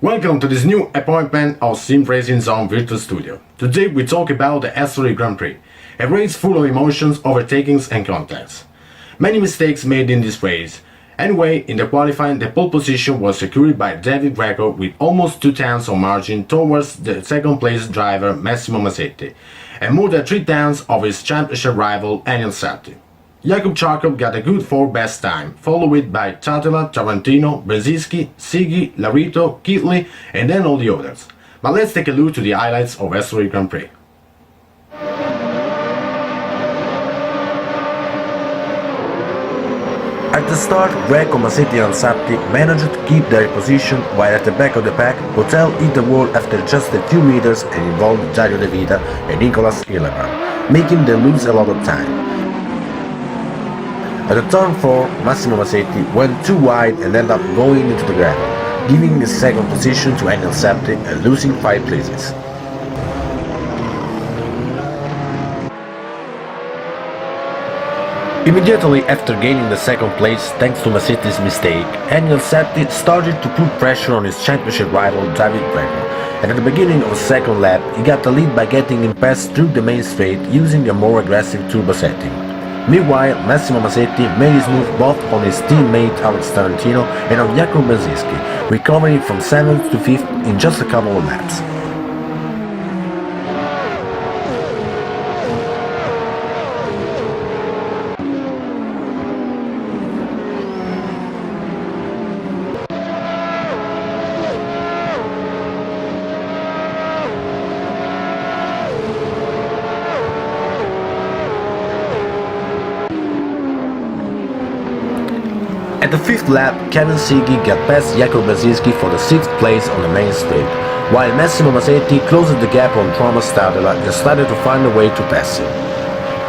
Welcome to this new appointment of SimRacingZone Virtual Studio. Today we talk about the SRE Grand Prix, a race full of emotions, overtakings and contacts. Many mistakes made in this race. Anyway, in the qualifying the pole position was secured by David Greco with almost 2 tenths of margin towards the second place driver Massimo Massetti, and more than 3 tenths of his championship rival n.7. Jakub Charkov got a good 4th best time, followed by Tatela, Tarantino, Brzezinski, Siggy, Larito, Kitley, and then all the others. But let's take a look to the highlights of SRE Grand Prix. At the start, Greco, Massetti and Sapti managed to keep their position, while at the back of the pack, Hotel hit the wall after just a few meters and involved Dario De Vita and Nicolas Hillebrand, making them lose a lot of time. At the turn 4, Massimo Massetti went too wide and ended up going into the gravel, giving his second position to n.7 and losing 5 places. Immediately after gaining the second place thanks to Massetti's mistake, n.7 started to put pressure on his championship rival David Greco, and at the beginning of the second lap he got the lead by getting him passed through the main straight using a more aggressive turbo setting. Meanwhile, Massimo Massetti made his move both on his teammate Alex Tarantino and on Jakub Brzezinski, recovering from 7th to 5th in just a couple of laps. At the 5th lap, Kevin Siggy got past Jakub Brzezinski for the 6th place on the main straight, while Massimo Massetti closed the gap on Thomas Stadler and started to find a way to pass him.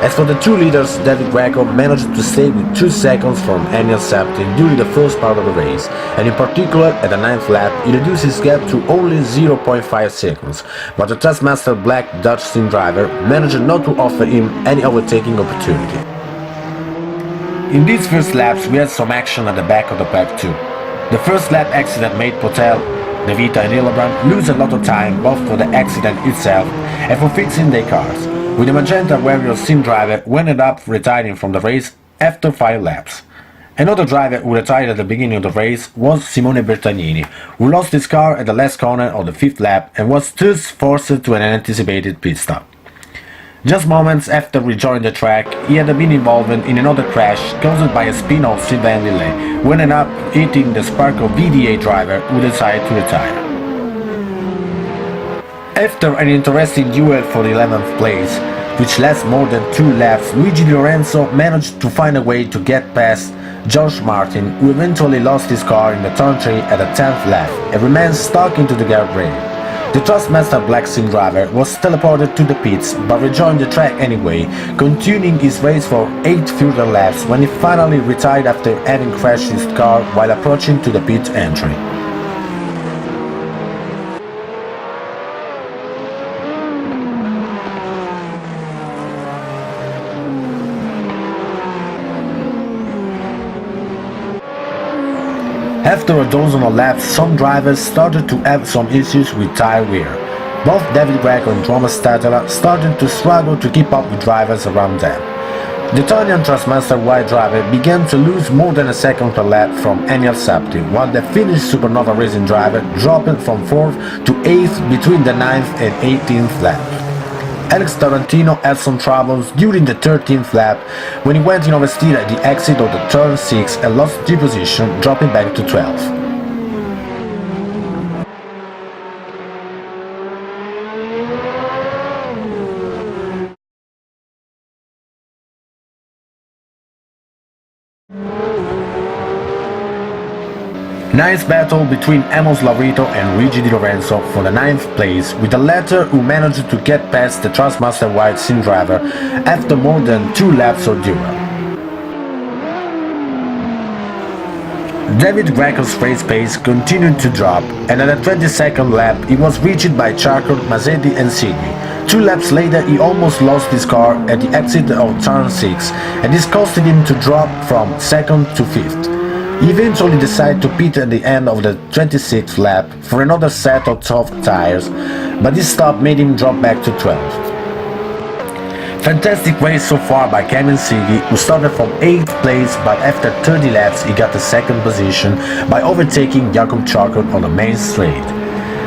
As for the two leaders, David Greco managed to stay with 2 seconds from n.7 during the first part of the race, and in particular at the 9th lap he reduced his gap to only 0.5 seconds, but the Taskmaster Black Dutch Sim driver managed not to offer him any overtaking opportunity. In these first laps we had some action at the back of the pack too. The first lap accident made Potel, De Vita and Hillebrand lose a lot of time both for the accident itself and for fixing their cars, with the Magenta Warrior Sim driver who ended up retiring from the race after 5 laps. Another driver who retired at the beginning of the race was Simone Bertagnini, who lost his car at the last corner of the 5th lap and was thus forced to an unanticipated pit stop. Just moments after rejoining the track, he had been involved in another crash caused by a spin of Sylvain Lillet, who ended up hitting the Sparco VDA driver who decided to retire. After an interesting duel for the 11th place, which lasted more than 2 laps, Luigi Di Lorenzo managed to find a way to get past George Martin, who eventually lost his car in the turn 3 at the 10th lap and remained stuck into the guardrail. The Trustmaster Black Sim driver was teleported to the pits but rejoined the track anyway, continuing his race for 8 further laps when he finally retired after having crashed his car while approaching to the pit entry. After a dozen of laps, some drivers started to have some issues with tire wear. Both David Greco and Thomas Stadler started to struggle to keep up with drivers around them. The Italian Trustmaster White driver began to lose more than a second per lap from n.7, while the Finnish Supernova Racing driver dropped from 4th to 8th between the 9th and 18th lap. Alex Tarantino had some troubles during the 13th lap when he went in oversteer at the exit of the turn 6 and lost 3 position, dropping back to 12th. Nice battle between Amos Laurito and Luigi Di Lorenzo for the 9th place, with the latter who managed to get past the Trustmaster White Sim driver after more than 2 laps of duel. David Greco's race pace continued to drop, and at the 22nd lap he was reached by Charkov, Massetti and Siggy. 2 laps later he almost lost his car at the exit of turn 6, and this costed him to drop from 2nd to 5th. He eventually decided to pit at the end of the 26th lap for another set of soft tires, but this stop made him drop back to 12th. Fantastic race so far by Kevin Siggy, who started from 8th place, but after 30 laps he got the 2nd position by overtaking Jakub Czarkot on the main straight.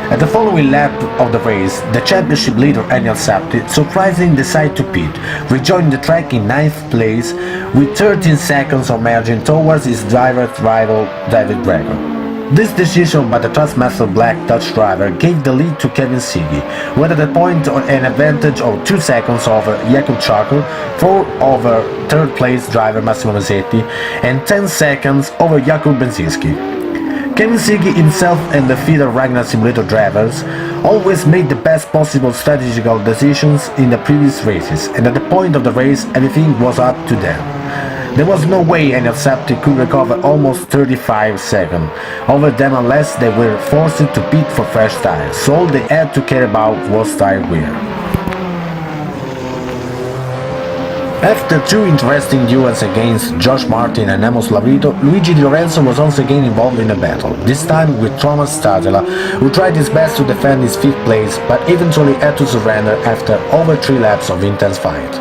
At the following lap of the race, the championship leader n.7 surprisingly decided to pit, rejoining the track in 9th place with 13 seconds of margin towards his driver's rival David Greco. This decision by the Trustmaster Black Dutch driver gave the lead to Kevin Siggy, who had at that point an advantage of 2 seconds over Jakub Czarkot, 4 over 3rd place driver Massimo Mazzetti, and 10 seconds over Jakub Benzinski. Kevin Siggy himself and the feeder Ragnar Simulator drivers always made the best possible strategical decisions in the previous races, and at the point of the race everything was up to them. There was no way n.7 could recover almost 35 seconds over them unless they were forced to pit for fresh tires, so all they had to care about was tire wear. After 2 interesting duels against Josh Martin and Amos Lavrito, Luigi Di Lorenzo was once again involved in a battle, this time with Thomas Stadler, who tried his best to defend his 5th place but eventually had to surrender after over 3 laps of intense fight.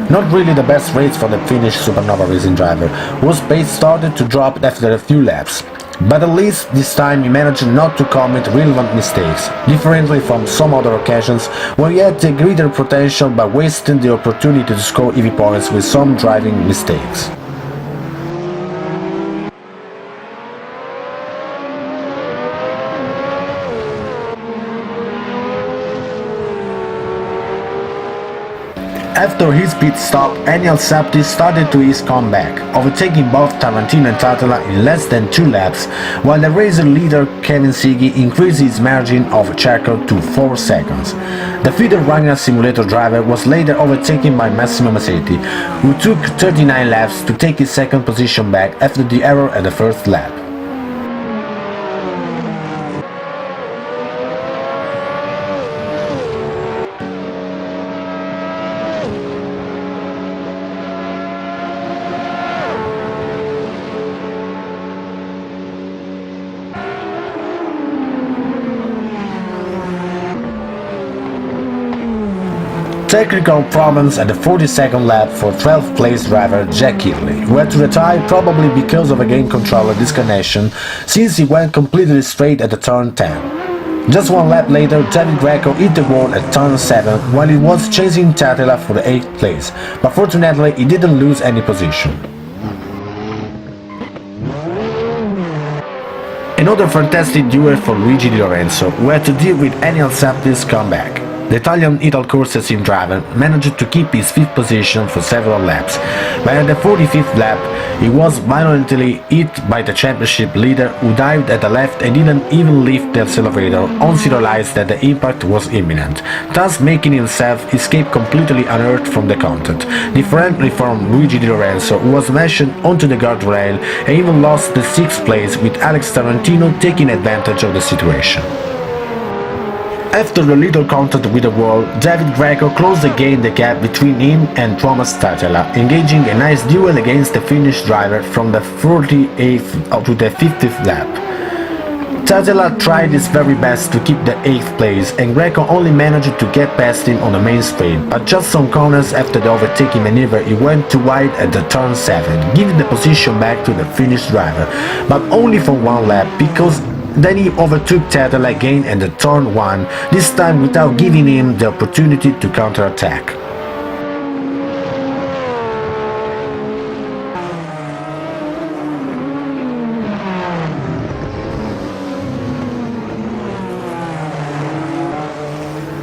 Not really the best race for the Finnish Supernova racing driver, whose pace started to drop after a few laps. But at least this time he managed not to commit relevant mistakes, differently from some other occasions where he had a greater potential by wasting the opportunity to score EV points with some driving mistakes. After his pit stop, n.7 started to his comeback, overtaking both Tarantino and Tatela in less than 2 laps, while the racer leader Kevin Siggy increased his margin of Czarkot to 4 seconds. The feeder Ragnar Simulator driver was later overtaken by Massimo Mazzetti, who took 39 laps to take his 2nd position back after the error at the 1st lap. Technical problems at the 42nd lap for 12th place driver Jack Kirley, who had to retire probably because of a game controller disconnection since he went completely straight at the turn 10. Just 1 lap later, David Greco hit the wall at turn 7 while he was chasing Tatela for the 8th place, but fortunately he didn't lose any position. Another fantastic duel for Luigi Di Lorenzo, who had to deal with n.7's comeback. The Italian Ital Corsa sim driver managed to keep his 5th position for several laps, but at the 45th lap he was violently hit by the championship leader, who dived at the left and didn't even lift the accelerator once he realized that the impact was imminent, thus making himself escape completely unhurt from the contact, differently from Luigi Di Lorenzo, who was smashed onto the guardrail and even lost the 6th place, with Alex Tarantino taking advantage of the situation. After a little contact with the wall, David Greco closed again the gap between him and Thomas Tatela, engaging a nice duel against the Finnish driver from the 48th to the 50th lap. Tatela tried his very best to keep the 8th place, and Greco only managed to get past him on the main straight, but just some corners after the overtaking maneuver he went too wide at the turn 7, giving the position back to the Finnish driver, but only for 1 lap, because then he overtook Tatela again at the turn 1, this time without giving him the opportunity to counterattack.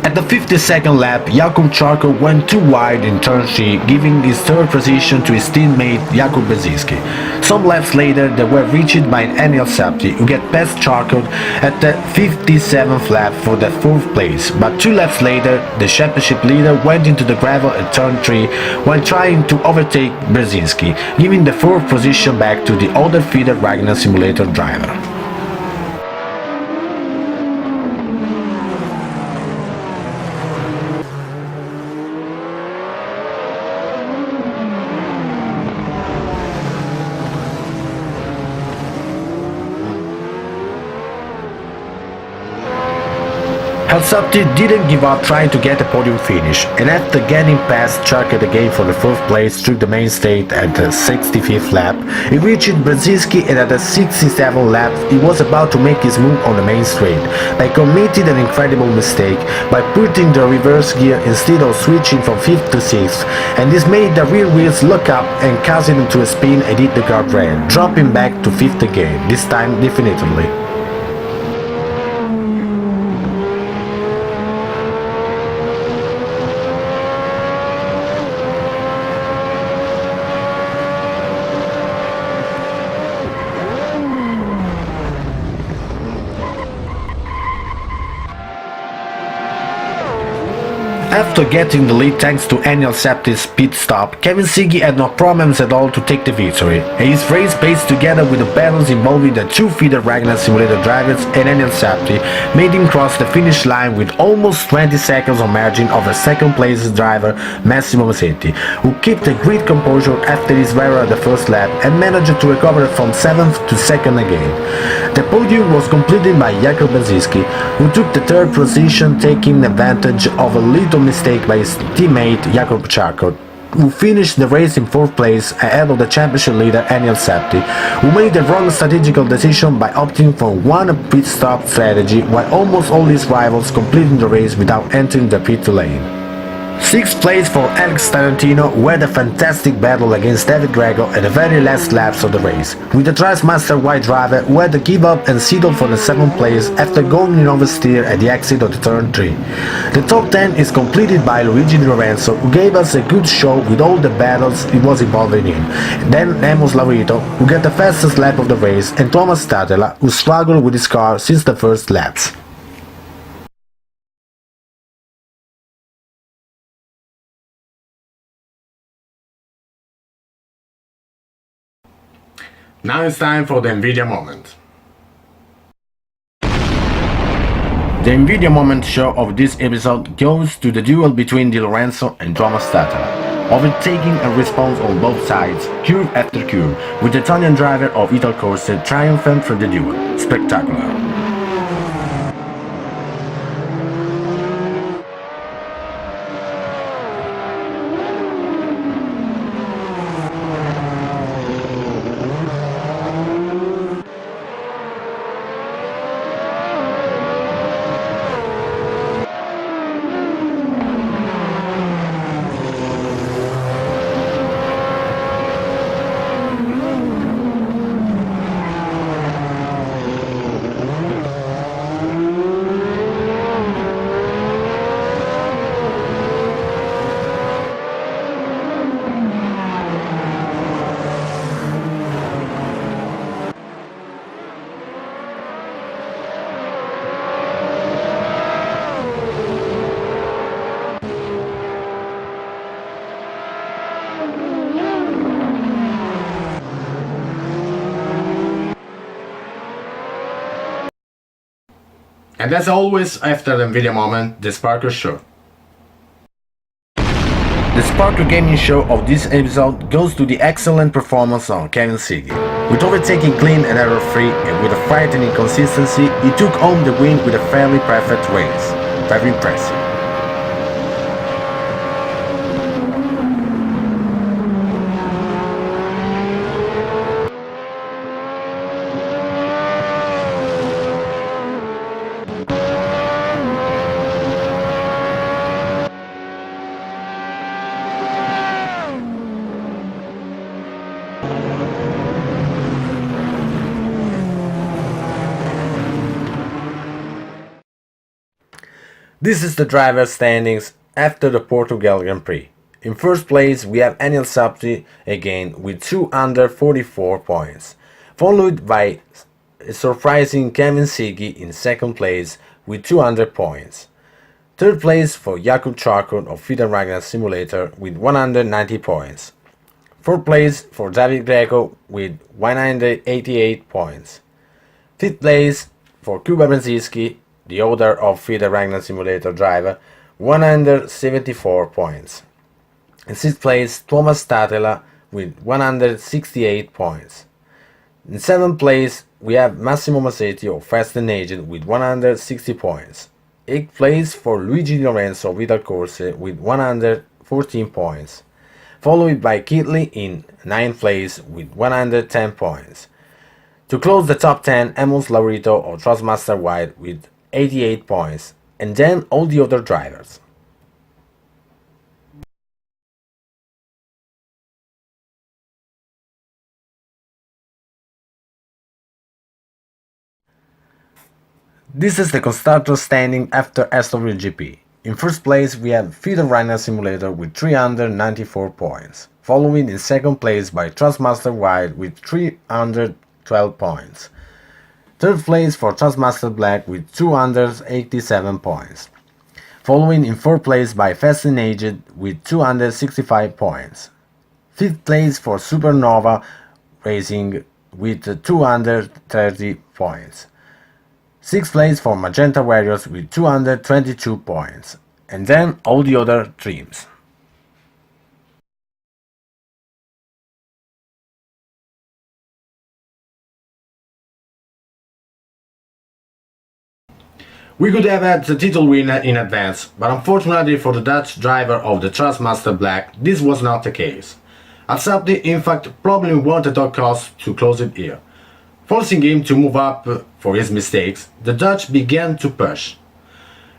At the 52nd lap, Jakub Czarkot went too wide in turn 3, giving his 3rd position to his teammate Jakub Benzinski. Some laps later they were reached by n.7, who get past Czarkot at the 57th lap for the 4th place, but 2 laps later the championship leader went into the gravel at turn 3 while trying to overtake Benzinski, giving the 4th position back to the other feeder Ragnar Simulator driver. Assetto didn't give up trying to get a podium finish, and after getting past Charker again for the 4th place through the main straight at the 65th lap, he reached Brzezinski, and at the 67th lap he was about to make his move on the main straight, but committed an incredible mistake by putting the reverse gear instead of switching from 5th to 6th, and this made the rear wheels lock up and causing him to a spin and hit the guardrail, dropping back to 5th again, this time definitively. After getting the lead thanks to n.7's pit stop, Kevin Siggy had no problems at all to take the victory, and his race pace together with the battles involving the two feeder Ragnar Simulator drivers and n.7 made him cross the finish line with almost 20 seconds on margin over second place driver Massimo Masetti, who kept a great composure after his error at the first lap and managed to recover from 7th to 2nd again. The podium was completed by Jakub Brzezinski, who took the 3rd position, taking advantage of a little mistake by his teammate Jakub Charkot, who finished the race in 4th place ahead of the championship leader n.7, who made the wrong strategical decision by opting for one pit stop strategy while almost all his rivals completing the race without entering the pit lane. 6th place for Alex Tarantino, who had a fantastic battle against David Greco at the very last laps of the race, with the Tricemaster White driver who had to give up and settle for the 7th place after going in oversteer at the exit of the turn 3. The top 10 is completed by Luigi Di Lorenzo, who gave us a good show with all the battles he was involved in. Then Amos Laurito, who got the fastest lap of the race, and Thomas Statela, who struggled with his car since the first laps. Now it's time for the nVidia moment. The nVidia moment show of this episode goes to the duel between Di Lorenzo and Thomas Statela, overtaking a response on both sides, curve after curve, with the Italian driver of Assetto Corsa triumphant for the duel. Spectacular. And as always, after the nVidia moment, the Sparco Show. The Sparco Gaming Show of this episode goes to the excellent performance of Kevin Siggy. With overtaking clean and error-free and with a frightening consistency, he took home the win with a fairly perfect race. Very impressive. This is the driver standings after the Protugal Grand Prix. In first place we have n.7 again with 244 points, followed by a surprising Kevin Siggy in second place with 200 points. Third place for Jakub Charkot of Feeder Ragnar Simulator with 190 points. Fourth place for David Greco with 188 points. Fifth place for Kuba Brzezinski, the owner of Feeder Ragnar Simulator driver, 174 points. In sixth place, Thomas Statela with 168 points. In seventh place, we have Massimo Masetti of Fast & Agent with 160 points. 8th place for Luigi Di Lorenzo Vital Corse with 114 points, followed by Kitley in 9th place with 110 points. To close the top 10, Amos Laurito of Trustmaster White with 88 points, and then all the other drivers. This is the constructor standing after SWGP. In first place we have Feeder Runner Simulator with 394 points, following in second place by Trustmaster White with 312 points. Third place for Trustmaster Black with 287 points, following in fourth place by Fascinated with 265 points. Fifth place for Supernova Racing with 230 points. Sixth place for Magenta Warriors with 222 points, and then all the other teams. We could have had the title winner in advance, but unfortunately for the Dutch driver of the Trustmaster Black, this was not the case. Assetto in fact probably wanted at cost to close it here. Forcing him to move up for his mistakes, the Dutch began to push.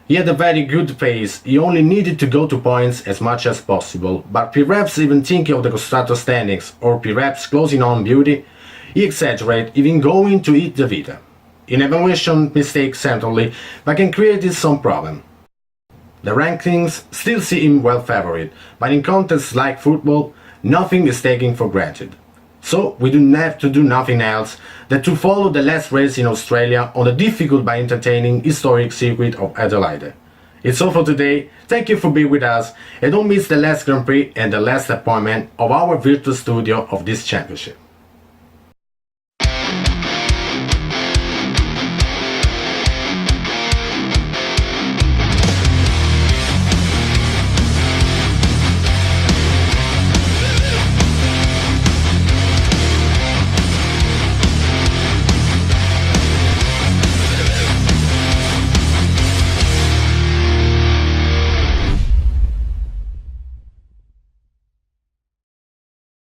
He had a very good pace, he only needed to go to points as much as possible, but perhaps even thinking of the constructor standings, or perhaps closing on beauty, he exaggerated, even going to hit the Vita. In evaluation mistakes certainly, but can create some problem. The rankings still see him well favored, but in contests like football, nothing is taken for granted. So we do have to do nothing else than to follow the last race in Australia on the difficult but entertaining historic circuit of Adelaide. It's all for today, thank you for being with us, and don't miss the last Grand Prix and the last appointment of our virtual studio of this championship.